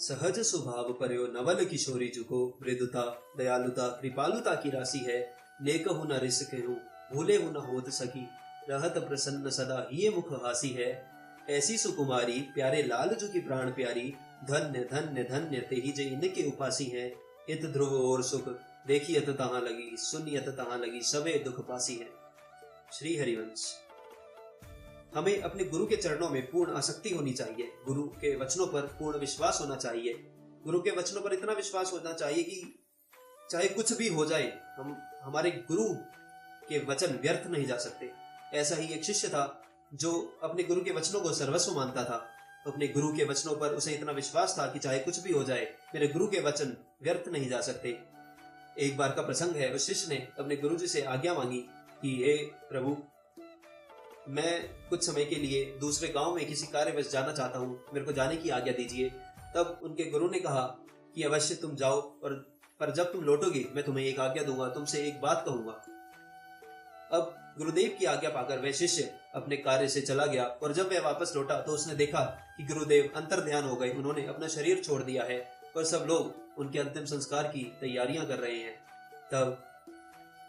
सहज स्वभाव पर्यो नवल किशोरी जुको मृदुता दयालुता कृपालुता की राशि है। नेकहु न रिस कहूँ भूले हु न होत सकी रहत प्रसन्न सदा ही मुख हासी है। ऐसी सुकुमारी प्यारे लाल जु की प्राण प्यारी धन्य धन्य धन्य ते ही जे इनके उपासी है। इत ध्रुव और सुख देखियत तहाँ लगी सुनियत तहाँ लगी सबे दुख पासी है। श्री हरिवंश। हमें अपने गुरु के चरणों में पूर्ण आसक्ति होनी चाहिए। गुरु के वचनों पर पूर्ण विश्वास होना चाहिए। गुरु के वचनों पर इतना विश्वास होना चाहिए कि चाहे कुछ भी हो जाए, हमारे गुरु के वचन व्यर्थ नहीं जा सकते। ऐसा ही एक शिष्य था जो अपने गुरु के वचनों को सर्वस्व मानता था। अपने गुरु के वचनों पर उसे इतना विश्वास था कि चाहे कुछ भी हो जाए, मेरे गुरु के वचन व्यर्थ नहीं जा सकते। एक बार का प्रसंग है, उस शिष्य ने अपने गुरु जी से आज्ञा मांगी कि हे प्रभु, मैं कुछ समय के लिए दूसरे गांव में किसी कार्यवश जाना चाहता हूँ, मेरे को जाने की आज्ञा दीजिए। तब उनके गुरु ने कहा कि अवश्य तुम जाओ, पर जब तुम लौटोगे मैं तुम्हें एक आज्ञा दूंगा, तुमसे एक बात कहूंगा। अब गुरुदेव की आज्ञा पाकर वह शिष्य अपने कार्य से चला गया और जब वह वापस लौटा तो उसने देखा कि गुरुदेव अंतर ध्यान हो गए। उन्होंने अपना शरीर छोड़ दिया है और सब लोग उनके अंतिम संस्कार की तैयारियां कर रहे हैं। तब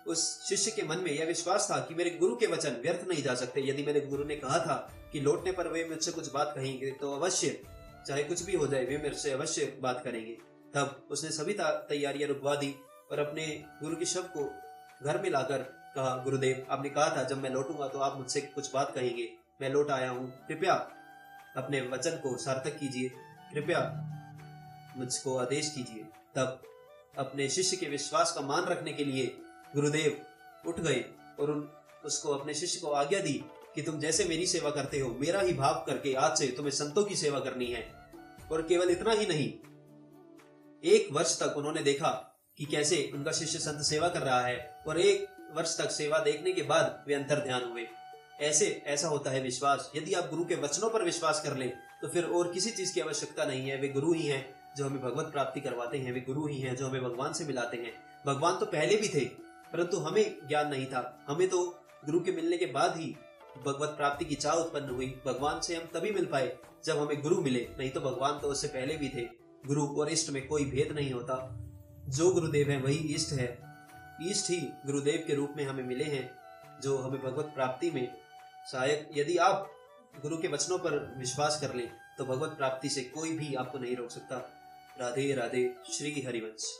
उस शिष्य के मन में यह विश्वास था कि मेरे गुरु के वचन व्यर्थ नहीं जा सकते। यदि मेरे गुरु ने कहा था कि लौटने पर वे मुझसे कुछ बात कहेंगे तो अवश्य, चाहे कुछ भी हो जाए, वे मेरे से अवश्य बात करेंगे। तब उसने सभी तैयारियां रुकवा दी और अपने गुरु के शव को घर में लाकर कहा, गुरुदेव आपने कहा था जब मैं लौटूंगा तो आप मुझसे कुछ बात कहेंगे, मैं लौट आया हूँ, कृपया अपने वचन को सार्थक कीजिए, कृपया मुझको आदेश कीजिए। तब अपने शिष्य के विश्वास का मान रखने के लिए गुरुदेव उठ गए और उसको अपने शिष्य को आज्ञा दी कि तुम जैसे मेरी सेवा करते हो, मेरा ही भाव करके आज से तुम्हें संतों की सेवा करनी है। और केवल इतना ही नहीं, 1 वर्ष तक उन्होंने देखा कि कैसे उनका शिष्य संत सेवा कर रहा है और 1 वर्ष तक सेवा देखने के बाद वे अंतर ध्यान हुए। ऐसा होता है विश्वास। यदि आप गुरु के वचनों पर विश्वास कर ले तो फिर और किसी चीज की आवश्यकता नहीं है। वे गुरु ही हैं जो हमें भगवत प्राप्ति करवाते हैं, वे गुरु ही हैं जो हमें भगवान से मिलाते हैं। भगवान तो पहले भी थे परंतु हमें ज्ञान नहीं था। हमें तो गुरु के मिलने के बाद ही भगवत प्राप्ति की चाह उत्पन्न हुई। भगवान से हम तभी मिल पाए जब हमें गुरु मिले, नहीं तो भगवान तो उससे पहले भी थे। गुरु और इष्ट में कोई भेद नहीं होता। जो गुरुदेव है वही इष्ट है। इष्ट ही गुरुदेव के रूप में हमें मिले हैं जो हमें भगवत प्राप्ति में सहायक। यदि आप गुरु के वचनों पर विश्वास कर लें तो भगवत प्राप्ति से कोई भी आपको नहीं रोक सकता। राधे राधे। श्री हरिवंश।